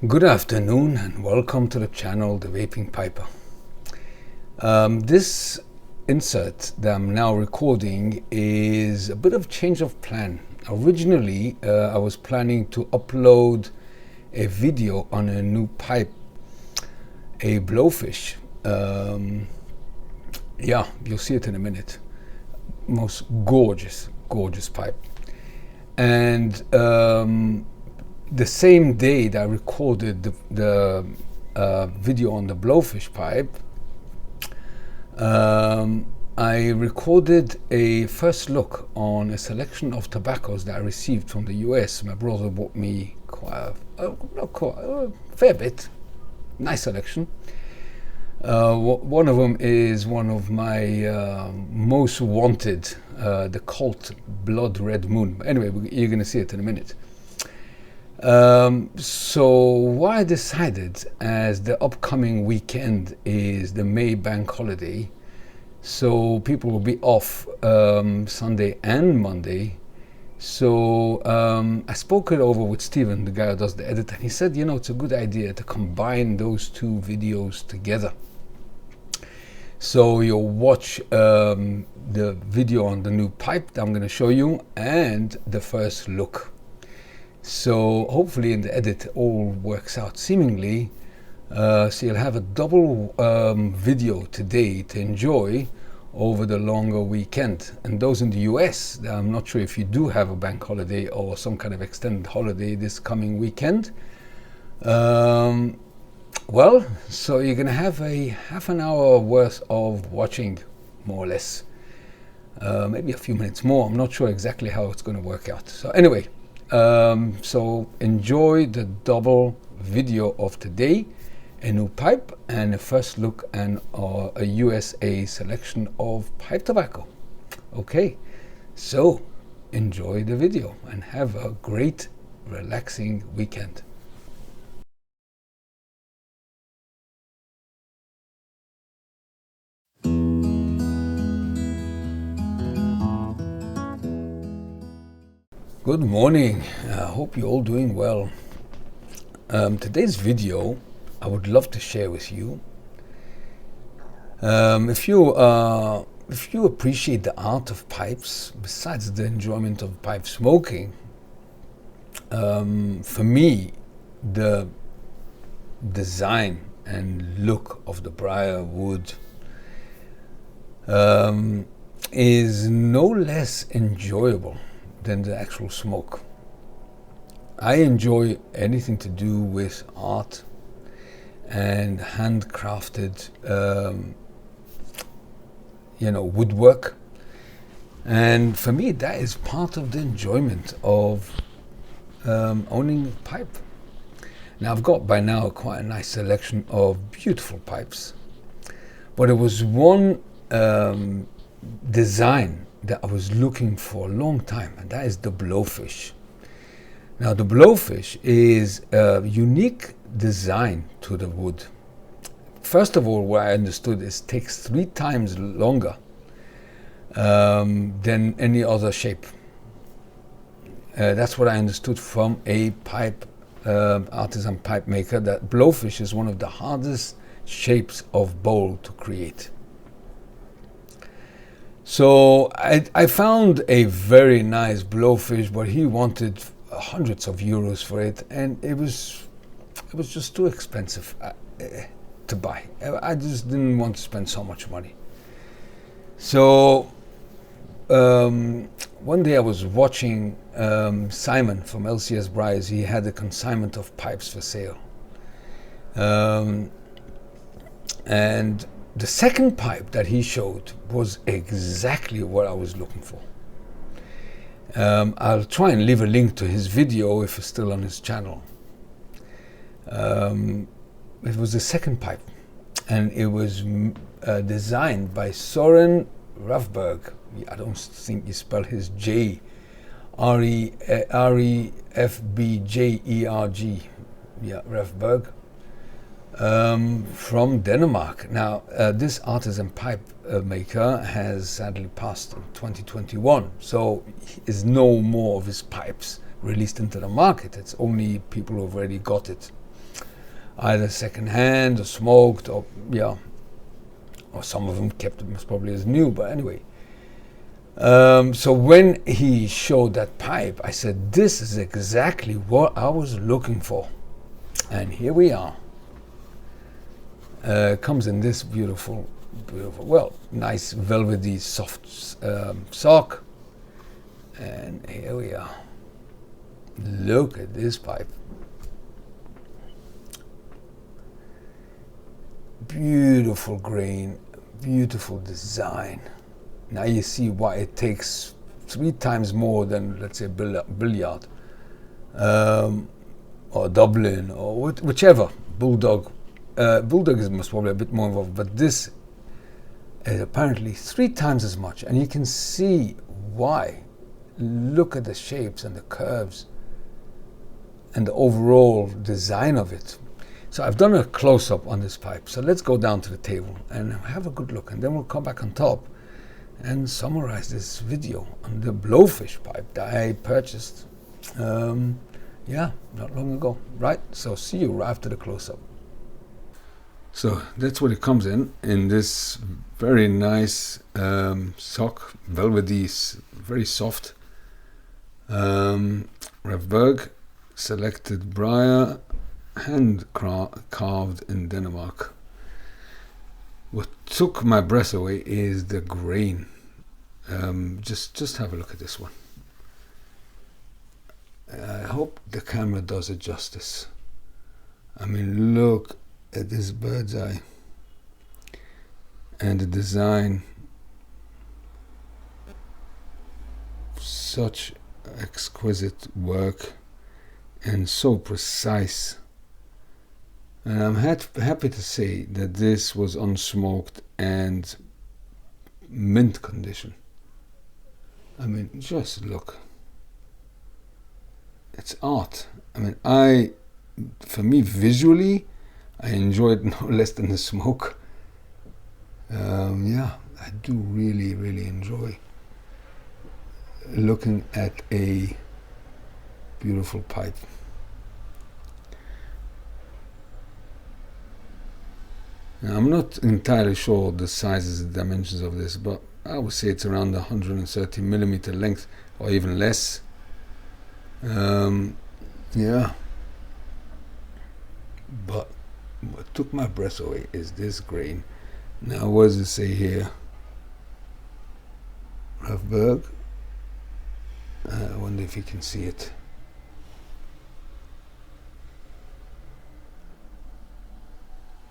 Good afternoon and welcome to the channel The Vaping Piper. This insert that I'm now recording is a bit of change of plan. Originally I was planning to upload a video on a new pipe, a Blowfish. Yeah, you'll see it in a minute. Most gorgeous pipe. And the same day that I recorded the video on the Blowfish pipe, I recorded a first look on a selection of tobaccos that I received from the US. My brother bought me quite a fair bit, nice selection. One of them is one of my most wanted, the Cult Blood Red Moon. Anyway, you're going to see it in a minute. So what I decided, as the upcoming weekend is the May bank holiday, so people will be off Sunday and Monday. So I spoke it over with Steven, the guy who does the edit, and he said, you know, it's a good idea to combine those two videos together. So you'll watch the video on the new pipe that I'm going to show you and the first look. So hopefully in the edit all works out seemingly. So you'll have a double video today to enjoy over the longer weekend. And those in the US, I'm not sure if you do have a bank holiday or some kind of extended holiday this coming weekend. Well, so you're going to have a half an hour worth of watching, more or less. Maybe a few minutes more. I'm not sure exactly how it's going to work out. So anyway. So enjoy the double video of today, a new pipe and a first look and a USA selection of pipe tobacco. Okay, so enjoy the video and have a great relaxing weekend. Good morning. I hope you're all doing well. Today's video I would love to share with you. If you appreciate the art of pipes, besides the enjoyment of pipe smoking, for me the design and look of the briar wood is no less enjoyable than the actual smoke. I enjoy anything to do with art and handcrafted, woodwork. And for me, that is part of the enjoyment of owning a pipe. Now, I've got by now quite a nice selection of beautiful pipes, but it was one design that I was looking for a long time, and that is the Blowfish. Now the Blowfish is a unique design to the wood. First of all, what I understood is it takes 3 times longer than any other shape. That's what I understood from a pipe artisan pipe maker, that Blowfish is one of the hardest shapes of bowl to create. So I found a very nice Blowfish, but he wanted hundreds of euros for it, and it was just too expensive to buy. I just didn't want to spend so much money. So one day I was watching Simon from LCS Briars. He had a consignment of pipes for sale, and the second pipe that he showed was exactly what I was looking for. I'll try and leave a link to his video if it's still on his channel. It was the second pipe, and it was designed by Søren Refbjerg. I don't think you spell his J, R-E-F-B-J-E-R-G. Yeah, Refbjerg. From Denmark. Now, this artisan pipe maker has sadly passed in 2021, so is no more of his pipes released into the market. It's only people who've already got it. either second hand or smoked, or yeah, or some of them kept them as probably as new, but anyway. So when he showed that pipe, I said, this is exactly what I was looking for. And here we are. Comes in this beautiful, well, nice velvety soft sock. And here we are. Look at this pipe. Beautiful grain, beautiful design. Now you see why it takes 3 times more than, let's say, Billiard, or Dublin, or whichever, Bulldog. Bulldog is most probably a bit more involved, but this is apparently 3 times as much, and you can see why. Look at the shapes and the curves and the overall design of it. So I've done a close-up on this pipe, so let's go down to the table and have a good look, and then we'll come back on top and summarize this video on the Blowfish pipe that I purchased not long ago, right? So see you after the close-up. So that's what it comes in this very nice sock, velvety, very soft, Refbjerg, selected briar, hand carved in Denmark. What took my breath away is the grain. Just have a look at this one. I hope the camera does it justice. I mean, look at this bird's eye and the design. Such exquisite work and so precise. And I'm happy to say that this was unsmoked and mint condition. I mean, just look. It's art. I mean, for me, visually, I enjoy it no less than the smoke. I do really, really enjoy looking at a beautiful pipe. Now, I'm not entirely sure the sizes and dimensions of this, but I would say it's around 130 millimeter length, or even less. But what took my breath away is this grain. Now, what does it say here? Refbjerg. I wonder if you can see it.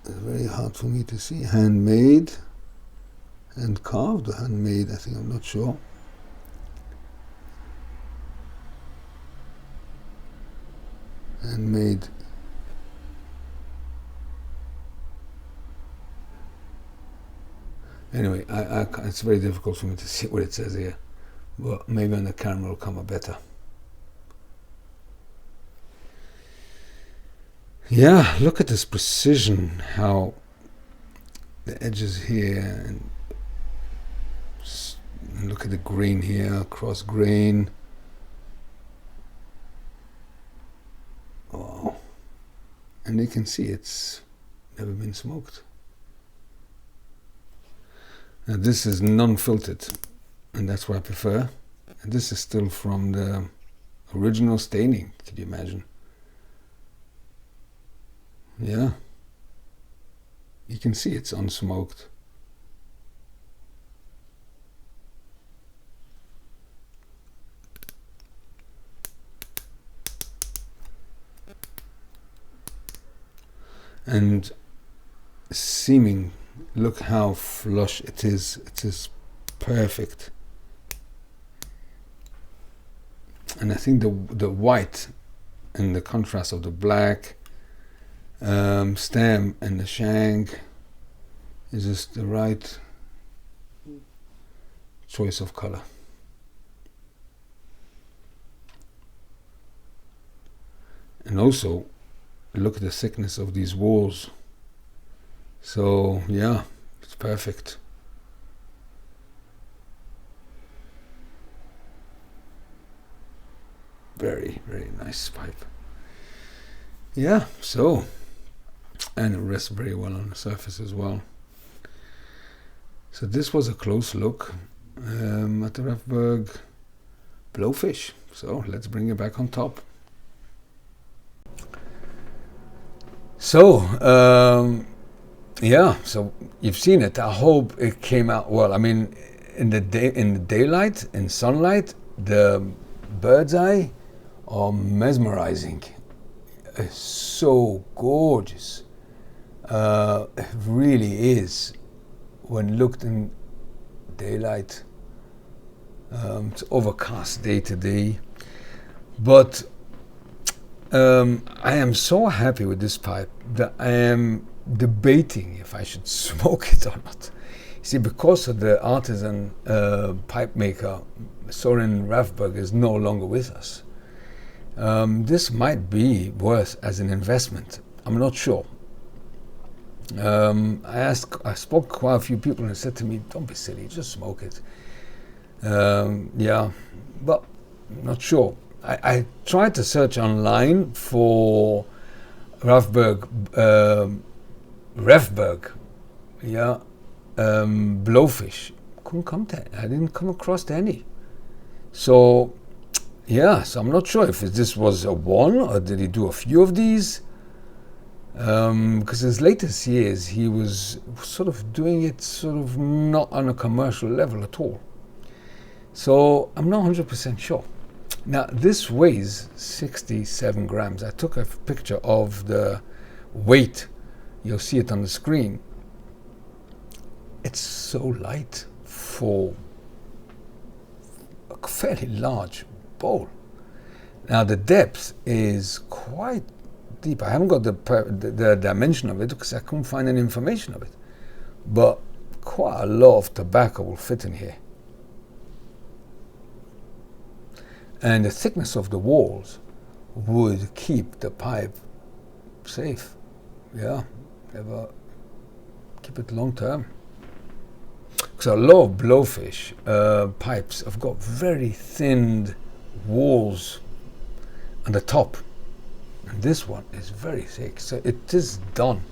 It's very hard for me to see. Handmade, hand carved or handmade, I think, I'm not sure. Handmade. Anyway, it's very difficult for me to see what it says here, but maybe on the camera will come out better. Yeah, look at this precision, how the edges here, and look at the grain here, cross grain. Wow. And you can see it's never been smoked. Now this is non-filtered, and that's what I prefer. And this is still from the original staining, could you imagine? Yeah. You can see it's unsmoked. And seeming, look how flush it is. It is perfect. And I think the white and the contrast of the black stem and the shank is just the right choice of color. And also look at the thickness of these walls. So yeah, it's perfect. Very, very nice pipe. Yeah, so and it rests very well on the surface as well. So this was a close look at the Refbjerg Blowfish. So let's bring it back on top. So yeah, so you've seen it. I hope it came out well. I mean, in the daylight, in sunlight, the bird's eye are mesmerizing. It's so gorgeous. It really is. When looked in daylight, it's overcast day to day, but I am so happy with this pipe that I am debating if I should smoke it or not. You see, because of the artisan pipe maker Søren Refbjerg is no longer with us, this might be worth as an investment. I'm not sure. I spoke to quite a few people and said to me, don't be silly, just smoke it. Yeah, but I'm not sure. I tried to search online for Refbjerg, yeah, Blowfish. Couldn't come to it. I didn't come across any. So, yeah, so I'm not sure if this was a one or did he do a few of these. Because his latest years he was sort of doing it sort of not on a commercial level at all. So I'm not 100% sure. Now this weighs 67 grams. I took a picture of the weight. You'll see it on the screen. It's so light for a fairly large bowl. Now the depth is quite deep. I haven't got the dimension of it because I couldn't find any information of it, but quite a lot of tobacco will fit in here, and the thickness of the walls would keep the pipe safe. Yeah, never keep it long term. So a lot of blowfish pipes have got very thin walls on the top. And this one is very thick, so it is done.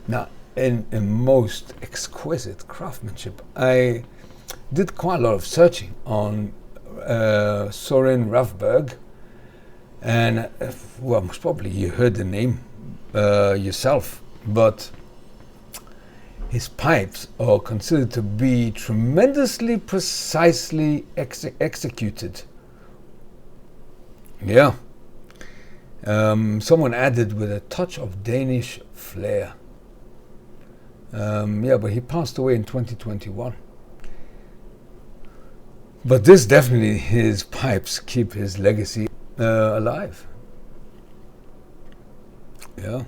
Now, in most exquisite craftsmanship, I did quite a lot of searching on Søren Refbjerg, and well, most probably you heard the name yourself, but his pipes are considered to be tremendously precisely executed. Yeah. Someone added with a touch of Danish flair. Yeah, but he passed away in 2021. But this definitely, his pipes keep his legacy alive. Yeah.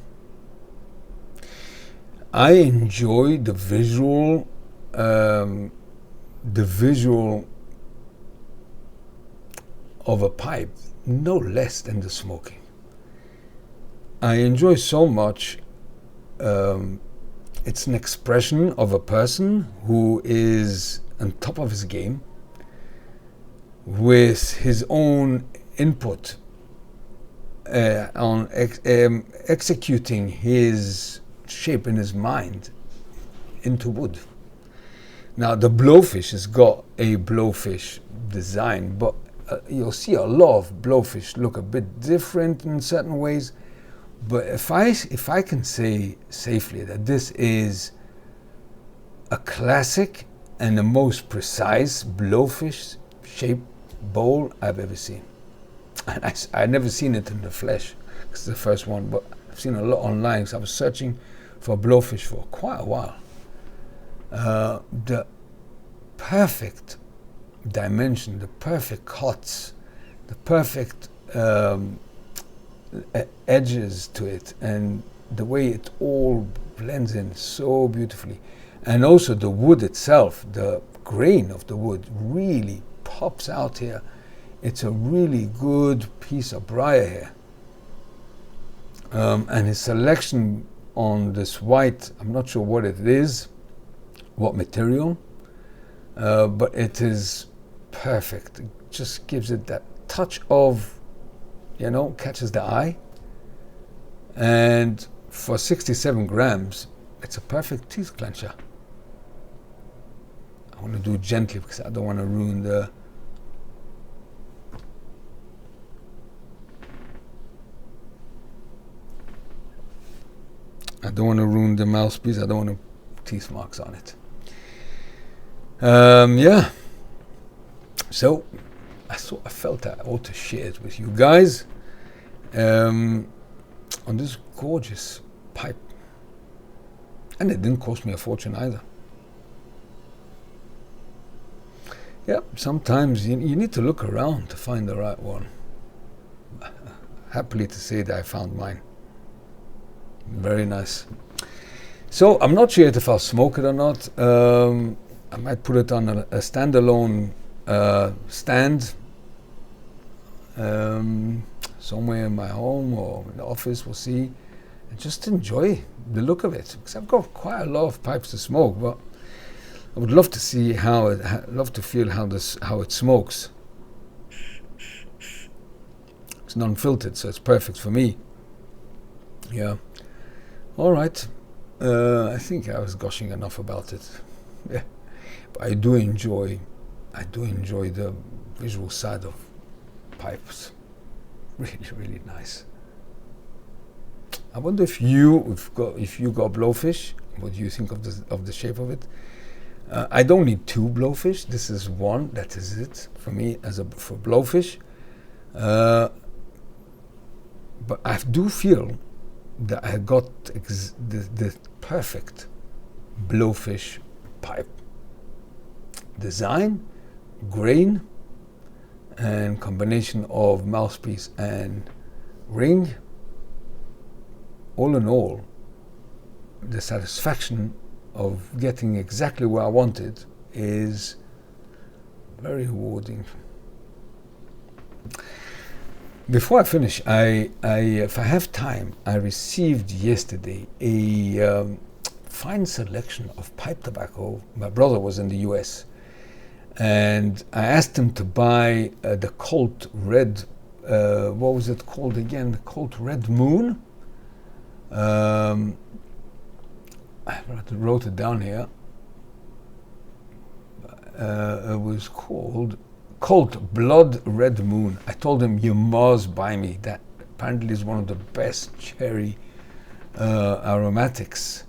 I enjoy the visual of a pipe no less than the smoking. I enjoy so much. It's an expression of a person who is on top of his game with his own input on executing his shape in his mind into wood. Now the blowfish has got a blowfish design, but you'll see a lot of blowfish look a bit different in certain ways. But if I can say safely that this is a classic and the most precise blowfish shaped bowl I've ever seen. And I've never seen it in the flesh. It's the first one, but I've seen a lot online because I was searching for blowfish for quite a while. The perfect dimension, the perfect cuts, the perfect edges to it, and the way it all blends in so beautifully. And also the wood itself, the grain of the wood really pops out here. It's a really good piece of briar here. And his selection on this white, I'm not sure what it is, what material, but it is perfect. It just gives it that touch of, catches the eye, and for 67 grams, it's a perfect teeth clencher. I want to do it gently because I don't want to ruin the... mouthpiece. I don't want teeth marks on it. Yeah. So I felt I ought to share it with you guys on this gorgeous pipe. And it didn't cost me a fortune either. Yeah, sometimes you need to look around to find the right one. Happily to say that I found mine. Very nice. So I'm not sure if I'll smoke it or not. I might put it on a standalone stand somewhere in my home or in the office, we'll see, and just enjoy the look of it. Because I've got quite a lot of pipes to smoke, but I would love to see love to feel how it smokes. It's non-filtered, so it's perfect for me. Yeah. All right. I think I was gushing enough about it. Yeah. But I do enjoy the visual side of pipes. Really, really nice. I wonder if you got blowfish, what do you think of the shape of it? I don't need 2 blowfish. This is one. That is it for me for blowfish. But I do feel that I got the perfect blowfish pipe. Design, grain, and combination of mouthpiece and ring. All in all, the satisfaction of getting exactly what I wanted is very rewarding. Before I finish, if I have time, I received yesterday a fine selection of pipe tobacco. My brother was in the US, and I asked him to buy the Colt Red, what was it called again? The Colt Red Moon. I wrote it down here. It was called Colt Blood Red Moon. I told him, you must buy me that. Apparently is one of the best cherry aromatics.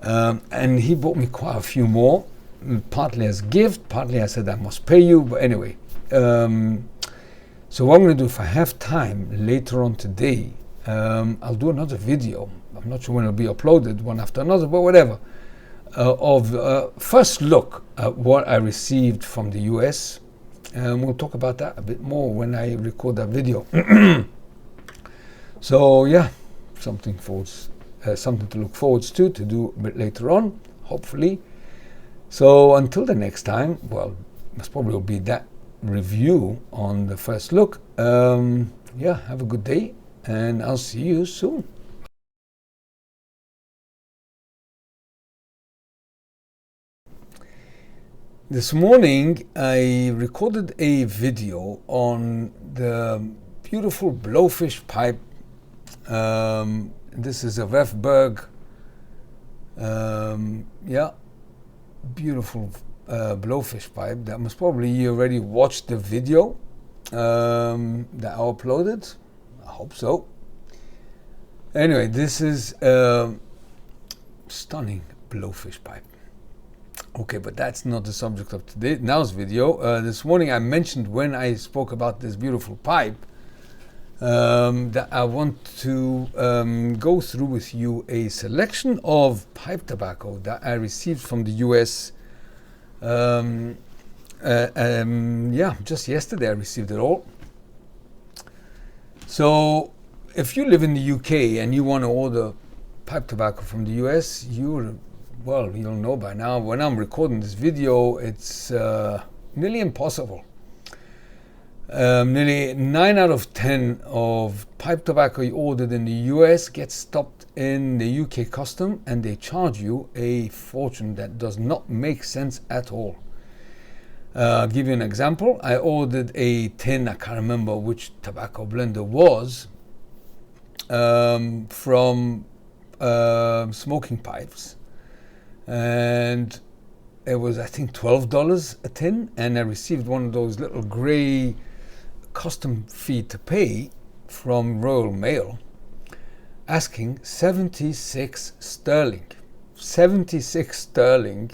And he bought me quite a few more, partly as gift, partly I said I must pay you, but anyway. So what I'm going to do, if I have time later on today, I'll do another video. I'm not sure when it'll be uploaded, one after another, but whatever. Of first look at what I received from the US. And we'll talk about that a bit more when I record that video. So yeah, something to look forward to do a bit later on, hopefully. So until the next time, well, most probably will be that review on the first look. Yeah, have a good day, and I'll see you soon. This morning I recorded a video on the beautiful Blowfish Pipe. This is a Refbjerg. Yeah, beautiful Blowfish Pipe. That most probably you already watched the video that I uploaded. I hope so. Anyway, this is a stunning Blowfish Pipe. Okay, but that's not the subject of now's video. This morning I mentioned when I spoke about this beautiful pipe that I want to go through with you a selection of pipe tobacco that I received from the US. Yeah, just yesterday I received it all. So if you live in the UK and you want to order pipe tobacco from the US, well, you'll know by now, when I'm recording this video, it's nearly impossible. Nearly 9 out of 10 of pipe tobacco you ordered in the US gets stopped in the UK custom, and they charge you a fortune that does not make sense at all. I'll give you an example. I ordered a tin, I can't remember which tobacco blend it was, from smoking pipes, and it was, I think, $12 a tin, and I received one of those little grey custom fee to pay from Royal Mail, asking 76 sterling. 76 sterling,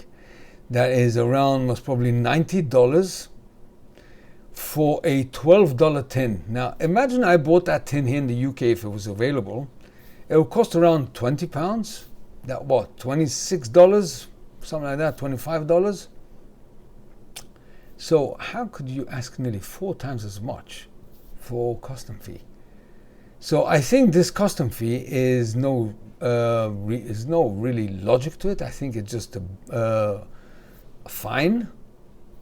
that is around most probably $90 for a $12 tin. Now imagine I bought that tin here in the UK if it was available. It would cost around £20. That what, $26? Something like that, $25. So how could you ask nearly 4 times as much for custom fee? So I think this custom fee is no really logic to it. I think it's just a fine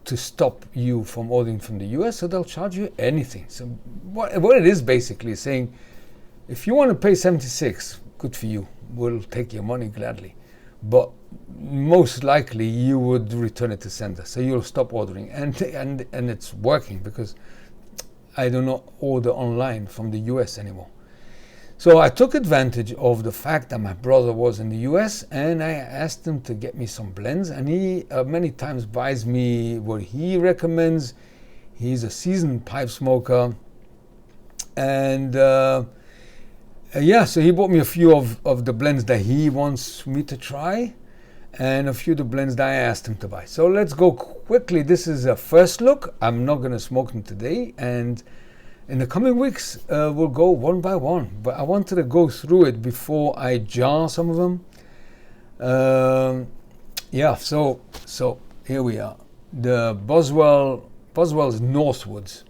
to stop you from ordering from the US, so they'll charge you anything. So what it is basically saying, if you want to pay 76, good for you. We'll take your money gladly. But most likely you would return it to sender. So you'll stop ordering. And it's working because I do not order online from the US anymore. So I took advantage of the fact that my brother was in the US, and I asked him to get me some blends, and he many times buys me what he recommends. He's a seasoned pipe smoker, and yeah, so he bought me a few of the blends that he wants me to try, and a few of the blends that I asked him to buy. So let's go quickly. This is a first look. I'm not going to smoke them today, and in the coming weeks, we'll go one by one, but I wanted to go through it before I jar some of them. Yeah, so here we are. The Boswell's Northwoods.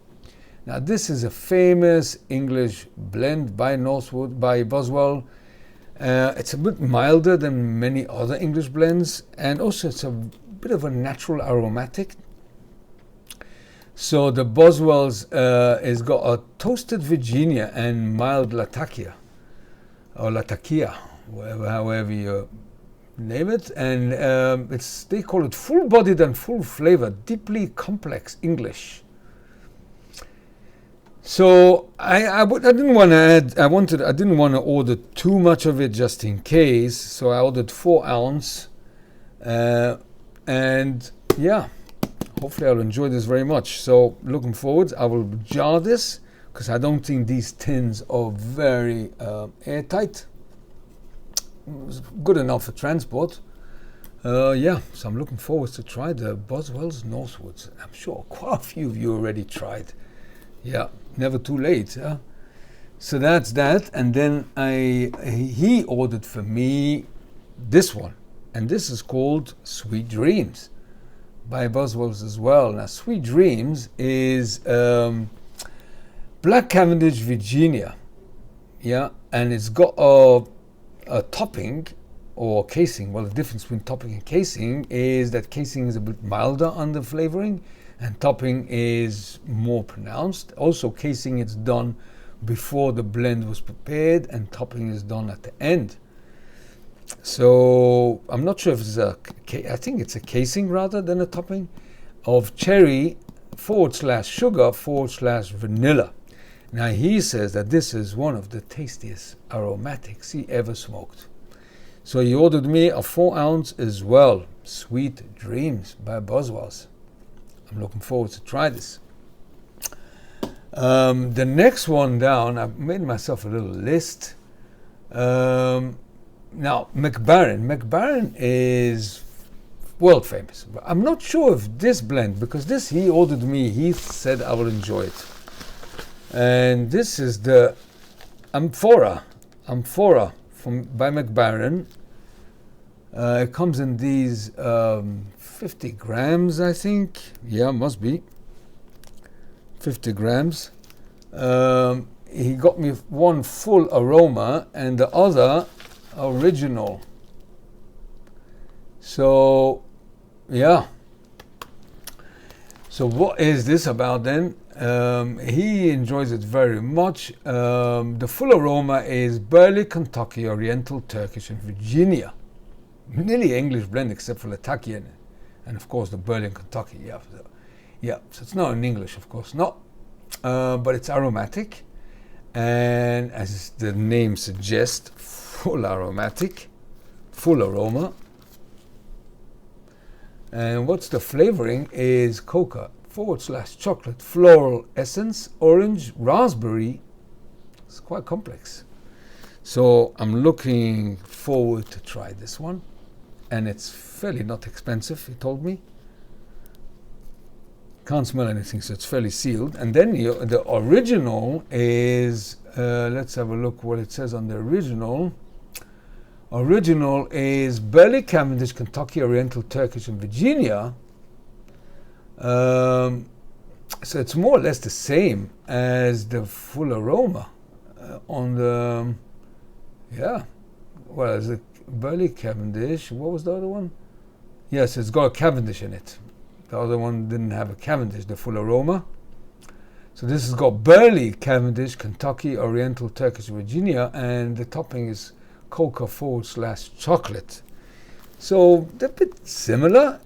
Now this is a famous English blend by Boswell. It's a bit milder than many other English blends, and also it's a bit of a natural aromatic. So the Boswell's has got a toasted Virginia and mild Latakia, or Latakia, however you name it, and they call it full-bodied and full-flavored, deeply complex English. So I didn't want to add. I didn't want to order too much of it just in case. So I ordered 4 ounce, and yeah. Hopefully I'll enjoy this very much. So looking forward, I will jar this because I don't think these tins are very airtight. It's good enough for transport. Yeah, so I'm looking forward to try the Boswell's Northwoods. I'm sure quite a few of you already tried. Yeah, never too late. Huh? So that's that. And then he ordered for me this one. And this is called Sweet Dreams by Boswell's as well. Now, Sweet Dreams is Black Cavendish Virginia, yeah, and it's got a topping or casing. Well, the difference between topping and casing is that casing is a bit milder on the flavoring, and topping is more pronounced. Also, casing is done before the blend was prepared, and topping is done at the end. So I'm not sure if it's I think it's a casing rather than a topping of cherry /sugar /vanilla. Now he says that this is one of the tastiest aromatics he ever smoked. So he ordered me a 4 ounce as well, Sweet Dreams by Boswell's. I'm looking forward to try this. The next one down, I've made myself a little list. Now, McBaren is world famous. I'm not sure if this blend, because this he ordered me, he said I will enjoy it. And this is the Amphora by McBaren. It comes in these 50 grams, I think. Yeah, must be 50 grams. He got me one full Aroma and the other original. So yeah, so what is this about then? He enjoys it very much. The full Aroma is Burley, Kentucky, Oriental, Turkish and Virginia. Nearly English blend except for Latakia and of course the Burley and Kentucky. Yeah, so it's not in English, of course not, but it's aromatic, and as the name suggests, full aromatic, full aroma. And what's the flavoring is coca / chocolate, floral essence, orange, raspberry. It's quite complex. So I'm looking forward to try this one. And it's fairly not expensive, he told me. Can't smell anything, so it's fairly sealed. And then the original is, let's have a look what it says on the original. Original is Burley, Cavendish, Kentucky, Oriental, Turkish, and Virginia. So it's more or less the same as the full aroma on the, yeah. Well, it's a Burley, Cavendish. What was the other one? Yes, it's got a Cavendish in it. The other one didn't have a Cavendish, the full aroma. So this has got Burley, Cavendish, Kentucky, Oriental, Turkish, Virginia, and the topping is coca / chocolate. So they're a bit similar.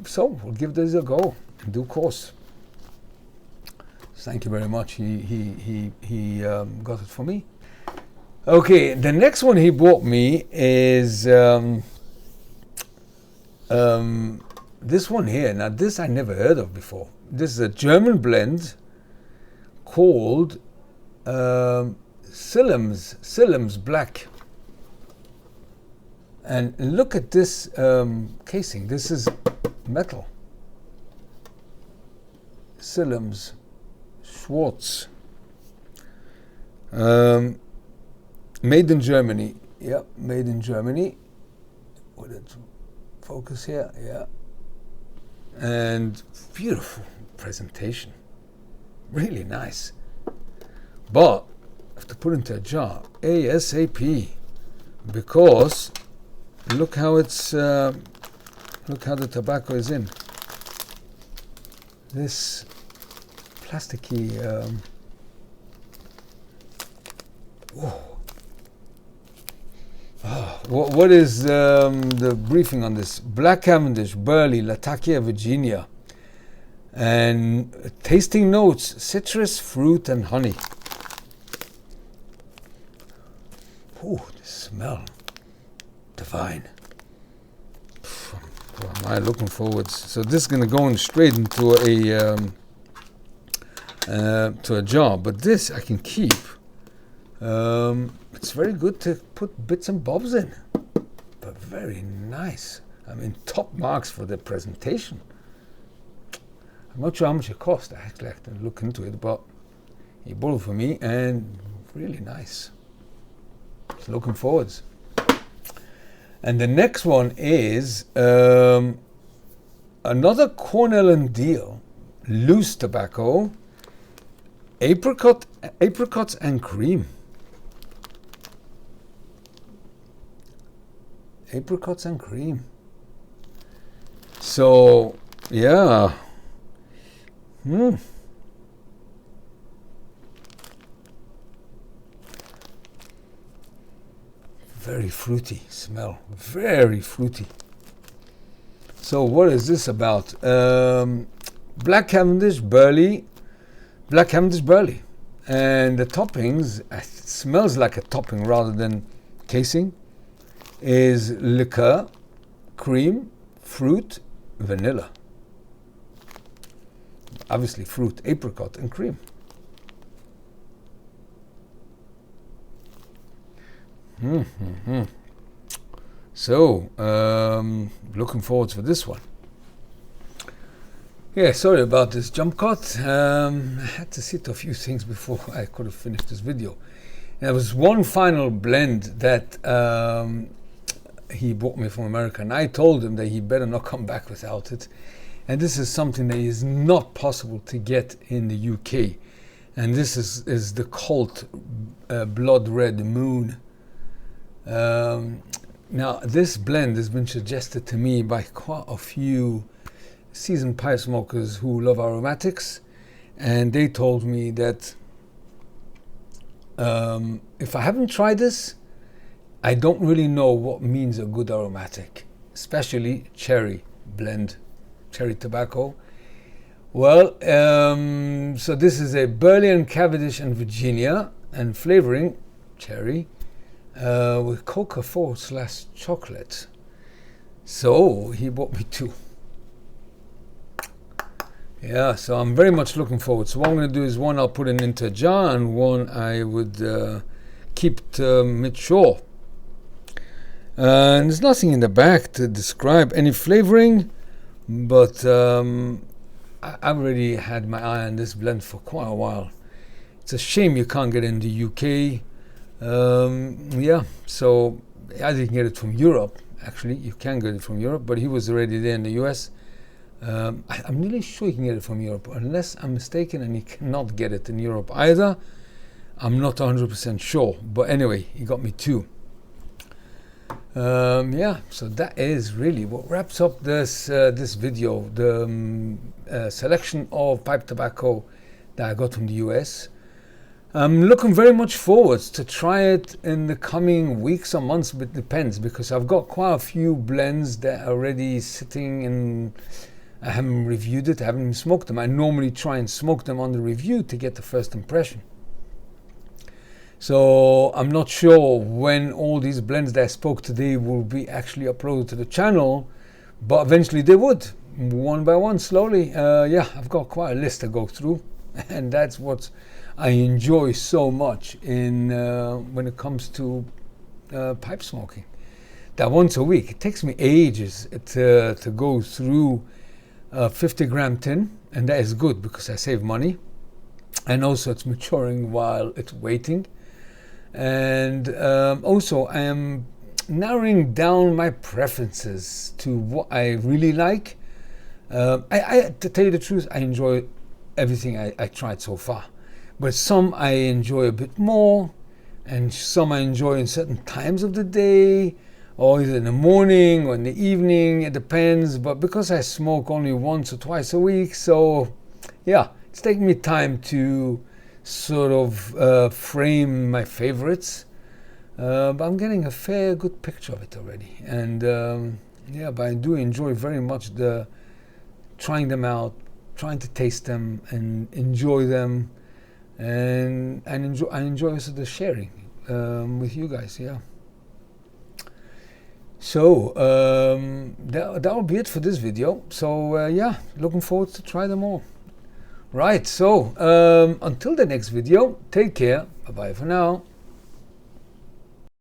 So we'll give this a go in due course. Thank you very much. He got it for me. Okay, the next one he bought me is this one here. Now this I never heard of before. This is a German blend called Sillems Black. And look at this casing. This is metal. Sillems Schwarz. Made in Germany. Yeah, made in Germany. Would it focus here? Yeah. And beautiful presentation. Really nice. But I have to put into a jar ASAP, because look how it's look how the tobacco is in. This plasticky what is the briefing on this? Black Cavendish, Burley, Latakia, Virginia. And tasting notes, citrus, fruit, and honey. Oh, the smell. Divine. What am I looking forward? So this is going to go in straight into a jar. But this I can keep. It's very good to put bits and bobs in, but very nice. I mean, top marks for the presentation. I'm not sure how much it cost. I actually have to look into it, but he bought it for me and really nice. So looking forwards. And the next one is another Cornell and Diehl loose tobacco, apricots and cream. Apricots and cream. So yeah. Very fruity smell. Very fruity. So what is this about? Black Cavendish Burley. Black Cavendish Burley. And the toppings, it smells like a topping rather than casing, is liqueur, cream, fruit, vanilla. Obviously fruit, apricot, and cream. So, looking forward for this one. Yeah, sorry about this jump cut. I had to sit a few things before I could have finished this video. And there was one final blend that he bought me from America, and I told him that he better not come back without it. And this is something that is not possible to get in the UK. And this is the cult Blood Red Moon. Now, this blend has been suggested to me by quite a few seasoned pipe smokers who love aromatics, and they told me that if I haven't tried this, I don't really know what means a good aromatic, especially cherry blend, cherry tobacco. Well, so this is a Burley and Cavendish and Virginia, and flavoring cherry with cocoa/chocolate. So he bought me 2. Yeah, so I'm very much looking forward. So what I'm going to do is one I'll put into a jar, and one I would keep mid-shore. And there's nothing in the back to describe any flavoring, but I've already had my eye on this blend for quite a while. It's a shame you can't get it in the UK. Yeah, so I didn't get it from Europe. Actually, you can get it from Europe, but he was already there in the US. I'm nearly sure you can get it from Europe, unless I'm mistaken, and you cannot get it in Europe either. I'm not 100% sure, but anyway, he got me 2. Yeah, so that is really what wraps up this this video. The selection of pipe tobacco that I got from the US. I'm looking very much forward to try it in the coming weeks or months, but it depends, because I've got quite a few blends that are already sitting and I haven't reviewed it, I haven't even smoked them. I normally try and smoke them on the review to get the first impression. So I'm not sure when all these blends that I spoke today will be actually uploaded to the channel, but eventually they would, one by one, slowly. Yeah, I've got quite a list to go through, and that's what I enjoy so much in when it comes to pipe smoking. That once a week, it takes me ages to go through a 50-gram tin, and that is good because I save money, and also it's maturing while it's waiting. And also I am narrowing down my preferences to what I really like. To tell you the truth, I enjoy everything I tried so far, but some I enjoy a bit more, and some I enjoy in certain times of the day, or either in the morning or in the evening, it depends. But because I smoke only once or twice a week, so yeah, it's taking me time to sort of frame my favorites, but I'm getting a fair good picture of it already. And yeah, but I do enjoy very much the trying them out, trying to taste them and enjoy them, and I enjoy also the sharing with you guys. Yeah, so that will be it for this video. So yeah, looking forward to try them all. Right, so until the next video, take care, bye bye for now.